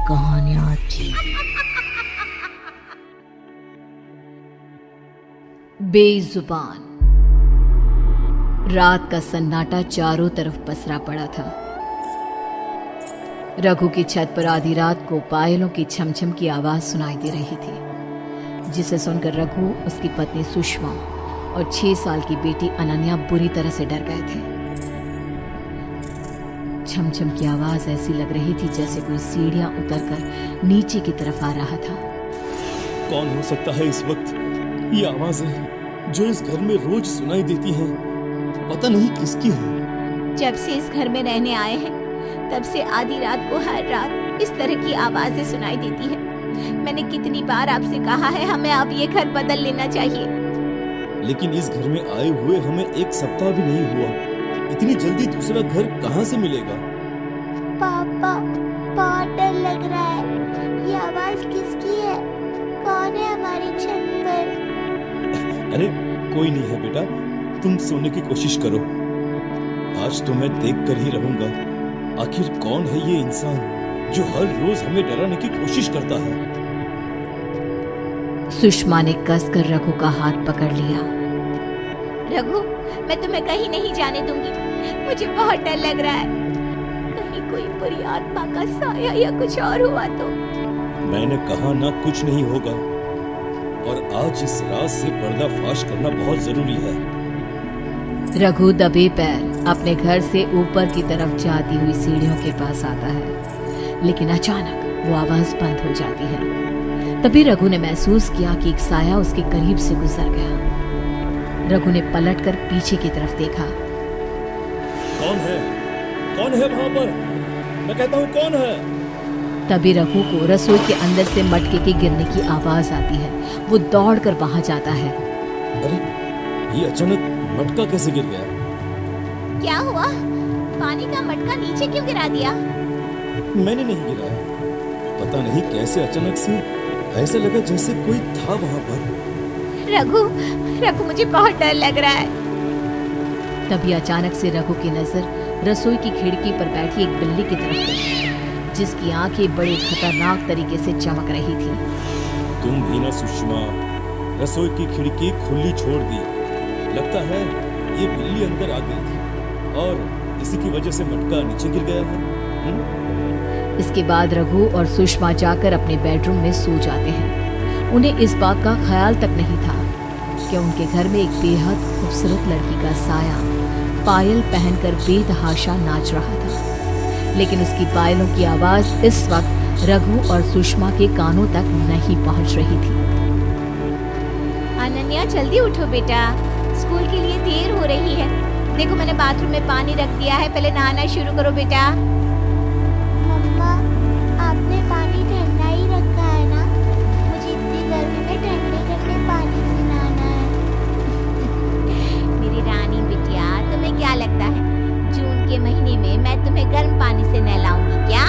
कहानियां थी। बेजुबान। रात का सन्नाटा चारों तरफ पसरा पड़ा था। रघु की छत पर आधी रात को पायलों की छमछम की आवाज सुनाई दे रही थी, जिसे सुनकर रघु, उसकी पत्नी सुषमा और 6 साल की बेटी अनन्या बुरी तरह से डर गए थे। छमछम की आवाज ऐसी लग रही थी जैसे कोई सीढ़ियां उतरकर नीचे की तरफ आ रहा था। कौन हो सकता है इस वक्त? ये आवाजें जो इस घर में रोज सुनाई देती हैं, पता नहीं किसकी है। जब से इस घर में रहने आए हैं तब से आधी रात को हर रात इस तरह की आवाजें सुनाई देती है। मैंने कितनी बार आपसे कहा है हमें अब ये घर बदल लेना चाहिए, लेकिन इस घर में आए हुए हमें 1 सप्ताह भी नहीं हुआ। इतनी जल्दी दूसरा घर कहाँ से मिलेगा? पापा, बहुत डर लग रहा है। ये आवाज किसकी है? कौन है हमारी छत पर? अरे कोई नहीं है बेटा, तुम सोने की कोशिश करो। आज तो मैं देख कर ही रहूंगा, आखिर कौन है ये इंसान जो हर रोज हमें डराने की कोशिश करता है। सुषमा ने कसकर रघु का हाथ पकड़ लिया। रघु, मैं तुम्हें कहीं नहीं जाने दूंगी। मुझे बहुत डर लग रहा है, कहीं कोई बुरी आत्मा का साया या कुछ और हुआ तो। मैंने कहा ना, कुछ नहीं होगा। और आज इस राज से पर्दाफाश करना बहुत जरूरी है। रघु दबे पैर अपने घर से ऊपर की तरफ जाती हुई सीढ़ियों के पास आता है, लेकिन अचानक वो आवाज बंद हो जाती है। तभी रघु ने महसूस किया कि एक साया उसके करीब से गुजर गया। रघु ने पलटकर पीछे की तरफ देखा। कौन है? कौन है वहां पर? मैं कहता हूँ कौन है? तभी रघु को रसोई के अंदर से मटके के गिरने की आवाज आती है। वो दौड़कर वहां जाता है। अरे ये अचानक मटका कैसे गिर गया? क्या हुआ? पानी का मटका नीचे क्यों गिरा दिया? मैंने नहीं गिराया, पता नहीं कैसे अचानक से ऐसा लगा जैसे कोई था वहां पर। रघु, मुझे बहुत डर लग रहा है। तभी अचानक से रघु की नजर रसोई की खिड़की पर बैठी एक बिल्ली की तरफ गई, जिसकी आंखें बड़े खतरनाक तरीके से चमक रही थी। तुम भी ना सुषमा, रसोई की खिड़की खुली छोड़ दी। लगता है ये बिल्ली अंदर आ गई थी और इसी की वजह से मटका नीचे गिर गया है। इसके बाद रघु और सुषमा जाकर अपने बेडरूम में सो जाते हैं। उन्हें इस बात का ख्याल तक नहीं था कि उनके घर में एक बेहद खूबसूरत लड़की का साया पायल पहनकर बेतहाशा नाच रहा था, लेकिन उसकी पायलों की आवाज इस वक्त रघु और सुषमा के कानों तक नहीं पहुंच रही थी। अनन्या, जल्दी उठो बेटा, स्कूल के लिए देर हो रही है। देखो मैंने बाथरूम में पानी रख दिया है, पहले नहाना शुरू करो बेटा। मम्मा, आपने पानी ठंडा ही रखा है ना? मुझे इतनी गर्मी में ठंडे ठंडे पानी से नहाना है। मेरी रानी बिटिया, तुम्हें क्या लगता है जून के महीने में मैं तुम्हें गर्म पानी से नहलाऊंगी क्या?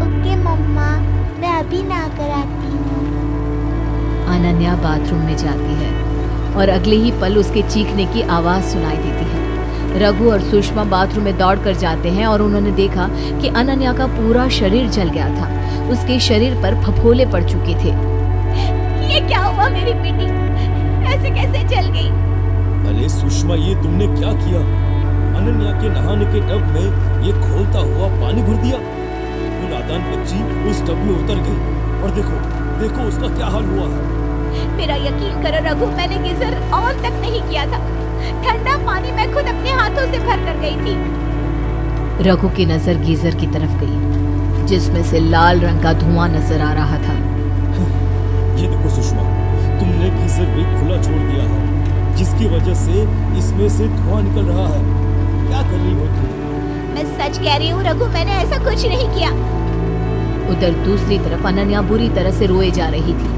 ओके मम्मा, मैं अभी नहा कर आती हूँ। अनन्या बाथरूम में जाती है और अगले ही पल उसके चीखने की आवाज सुनाई देती है। रघु और सुषमा बाथरूम में दौड़कर जाते हैं और उन्होंने देखा कि अनन्या का पूरा शरीर जल गया था। उसके शरीर पर फफोले पड़ चुके थे। ये क्या हुआ मेरी बेटी? ऐसे कैसे जल गई? अरे सुषमा, ये तुमने क्या किया? अनन्या के नहाने के टब में ये खोलता हुआ पानी भर दिया। वो नादान बच्ची उस टब में उतर गई और देखो उसका क्या हाल हुआ है। मेरा यकीन करो रघु, मैंने गीजर ऑन तक नहीं किया था। ठंडा पानी मैं खुद अपने हाथों से भर कर गई थी। रघु की नजर गीजर की तरफ गई, जिसमें से लाल रंग का धुआं नजर आ रहा था। ये देखो सुषमा, तुमने गीजर भी खुला छोड़ दिया है, जिसकी वजह से इसमें से धुआं निकल रहा है। क्या कर रही हो तुम? मैं सच कह रही हूँ रघु, मैंने ऐसा कुछ नहीं किया। उधर दूसरी तरफ अनन्या बुरी तरह से रोए जा रही थी।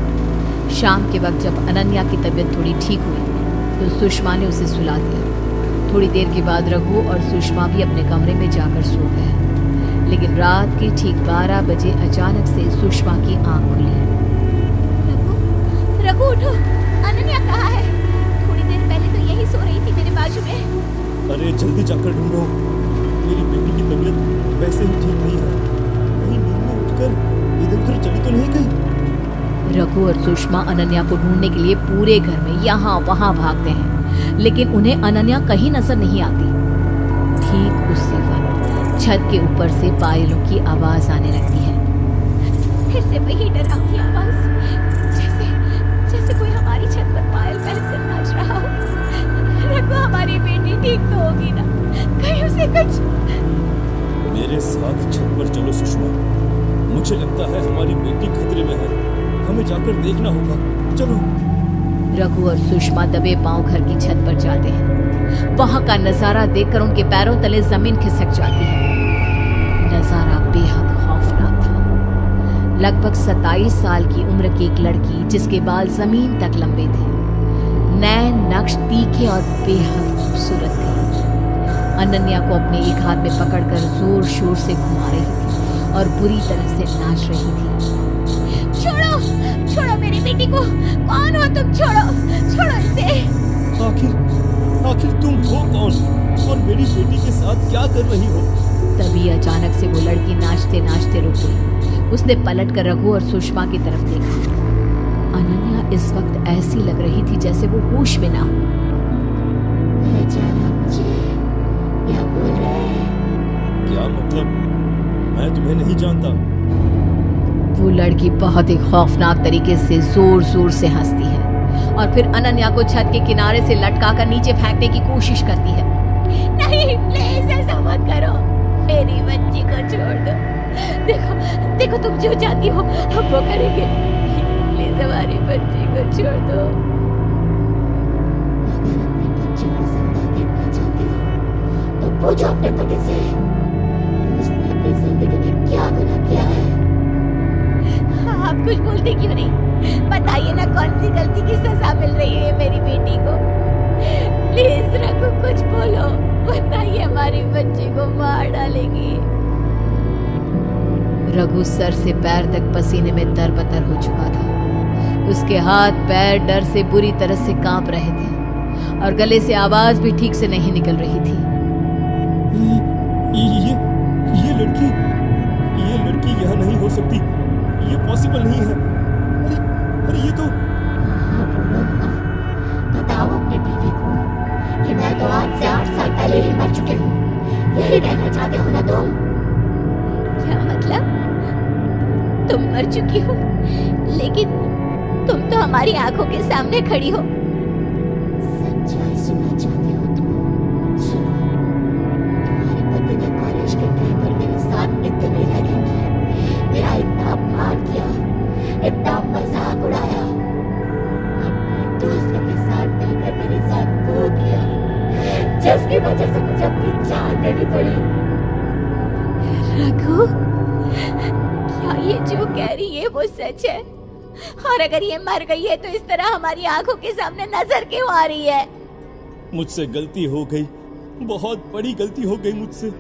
शाम के वक्त जब अनन्या की तबीयत थोड़ी ठीक हुई तो सुषमा ने उसे सुला दिया। थोड़ी देर के बाद रघु और सुषमा भी अपने कमरे में जाकर सो गए, लेकिन रात के ठीक 12 बजे अचानक से सुषमा की आंख खुली। रघु उठो, अनन्या कहाँ है? थोड़ी देर पहले तो यही सो रही थी मेरे बाजू में। अरे जल्दी जाकर ढूंढो, मेरी बेटी की तबीयत वैसे ही ठीक नहीं है, कहीं नींद में उठ रघु और सुषमा अनन्या को ढूंढने के लिए पूरे घर में यहाँ वहां भागते हैं, लेकिन उन्हें अनन्या कहीं नजर नहीं आती। ठीक उसी वक्त छत के ऊपर से पायलों की आवाज आने लगती है। फिर से वही डरावनी आवाज, जैसे कोई हमारी छत पर पायल पहनकर नाच रहा हो। रघु, हमारी बेटी ठीक तो होगी ना? कहीं उसे कुछ। मेरे साथ छत पर चलो सुषमा, मुझे लगता है हमारी बेटी खतरे में है, हमें जाकर देखना होगा, चलो। रघु और सुषमा दबे पांव घर की छत पर जाते हैं। वहां का नजारा देखकर उनके पैरों तले जमीन खिसक जाती है। नजारा बेहद खौफनाक था। लगभग 27 साल की उम्र की एक लड़की, जिसके बाल जमीन तक लंबे थे, नैन नक्श तीखे और बेहद खूबसूरत थी। अनन्या को अपने एक हाथ में पकड़कर जोर शोर से घुमा रही थी और बुरी तरह से नाच रही थी। छोड़ो, छोड़ो मेरी बेटी को। कौन हो तुम? छोड़ो, छोड़ो इसे। आखिर तुम हो कौन और मेरी बेटी के साथ क्या कर रही हो? तभी अचानक से वो लड़की नाचते नाचते रुक गई। उसने पलटकर रघु और सुषमा की तरफ देखा। अनन्या इस वक्त ऐसी लग रही थी जैसे वो होश में ना हो। क्या मतलब? मैं तुम्हें नहीं जानता। वो लड़की बहुत ही खौफनाक तरीके से जोर जोर से हंसती है और फिर अनन्या को छत के किनारे से लटकाकर नीचे फेंकने की कोशिश करती है। नहीं, प्लीज ऐसा मत करो। मेरी बच्ची को छोड़ दो। देखो तुम जो चाहती हो हम वो करेंगे। प्लीज हमारी बच्ची को छोड़ दो। अगर अपनी बच्ची को जिंदा देखना चाहती हो तो पूछो अपने पति से, उसने अपनी जिंदगी में क्या गुनाह किया है। आप कुछ बोलते क्यों नहीं? बताइए ना, कौन सी गलती की सजा मिल रही है मेरी बेटी को? प्लीज रघु, कुछ बोलो, वरना ये हमारी बच्ची को मार डालेगी। रघु सर से पैर तक पसीने में तरबतर हो चुका था। उसके हाथ पैर डर से बुरी तरह से कांप रहे थे और गले से आवाज भी ठीक से नहीं निकल रही थी। ये लड़की यहाँ नहीं हो सकती, ये पॉसिबल नहीं है। अरे ये तो। हाँ बोलो ना, बताओ अपनी बीवी को कि मैं तो आज से 8 साल पहले ही मर चुकी हूँ। यही कहना चाहते हो ना तुम? क्या मतलब? तुम मर चुकी हो, लेकिन तुम तो हमारी आंखों के सामने खड़ी हो। सच्चाई सुनना चाहती हो तुम? सुनो, तुम्हारे पति ने कॉलेज के टाइम पर मेरे साथ इतने लगे हैं, मेरा इतना अपमान किया, इतना मजाक उड़ाया, अपने दोस्तों के साथ मिलकर मेरे साथ वो किया, जिसकी वजह से मुझे अपनी जान देनी पड़ी। रघु, क्या ये जो कह रही है वो सच है? और अगर ये मर गई है तो इस तरह हमारी आंखों के सामने नजर क्यों आ रही है? मुझसे गलती हो गई, बहुत बड़ी गलती हो गई मुझसे।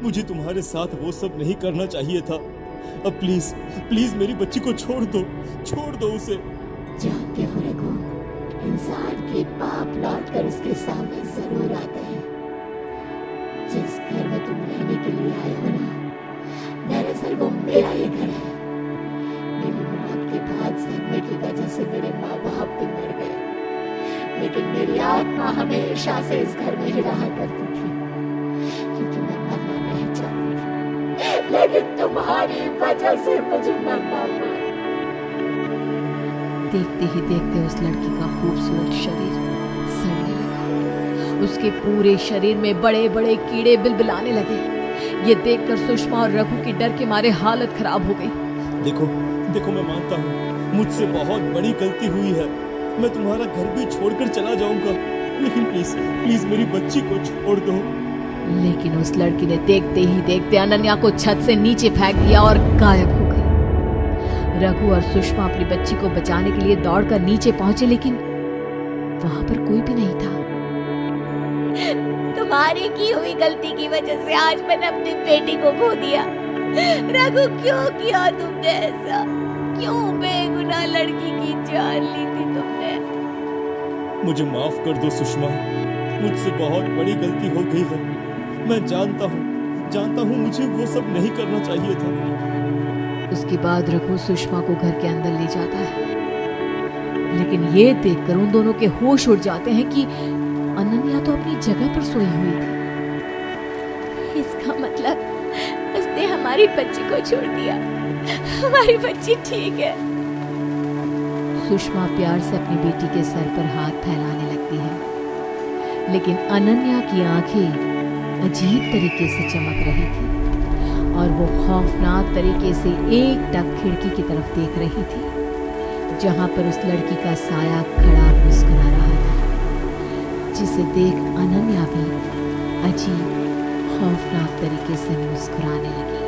मुझे तुम्हारे साथ वो सब नहीं करना चाहिए था। अब प्लीज प्लीज मेरी बच्ची को छोड़ दो उसे। जानते हो रघु, इंसान के पाप लौट कर उसके सामने जरूर आते हैं। जिस घर में तुम रहने के लिए आए हो ना, दरअसल वो मेरा ही घर है। मेरी मौत के बाद सदमे की वजह से मेरे माँ बाप भी मर गए, लेकिन मेरी आत्मा हमेशा से इस घर में ही रहा करती थी, क्योंकि मैं मरना नहीं चाहती थी। लेकिन तुम्हारी वजह से मुझे मरना पड़ा। देखते ही देखते उस लड़की का खूबसूरत शरीर सड़ने लगा। उसके पूरे शरीर में बड़े बड़े कीड़े बिलबिलाने लगे। ये देखकर सुषमा और रघु की डर के मारे हालत खराब हो गई। देखो मैं मानता हूँ मुझसे बहुत बड़ी गलती हुई है। मैं तुम्हारा घर भी छोड़कर चला जाऊंगा, लेकिन प्लीज मेरी बच्ची को छोड़ दो। लेकिन उस लड़की ने देखते ही देखते अनन्या को छत से नीचे फेंक दिया और गायब हो गई। रघु और सुषमा अपनी बच्ची को बचाने के लिए दौड़कर नीचे पहुंचे, लेकिन वहां पर कोई भी नहीं था। तुम्हारी की हुई गलती की वजह से आज मैंने अपनी बेटी को खो दिया। रघु, क्यों किया तुमने ऐसा? क्यों बेगुनाह लड़की की जान ली थी तुमने? मुझे माफ कर दो सुषमा, मुझसे बहुत बड़ी गलती हो गई है। मैं जानता हूँ मुझे वो सब नहीं करना चाहिए था। उसके बाद रघु सुषमा को घर के अंदर ले जाता है लेकिन ये देखकर उन दोनों के होश उड़ जाते हैं कि अनन्या तो अपनी जगह पर सोई हुई थी। इसका मतलब उसने हमारी बच्ची को छोड़ दिया। हमारी बच्ची ठीक है। सुषमा प्यार से अपनी बेटी के सर पर हाथ फैलाने लगती है, लेकिन अनन्या की आंखें अजीब तरीके से चमक रही थी और वो खौफनाक तरीके से एकटक खिड़की की तरफ देख रही थी, जहां पर उस लड़की का साया खड़ा मुस्कुरा रहा था, जिसे देख अनन्या भी अजीब खौफनाक तरीके से मुस्कुराने लगी।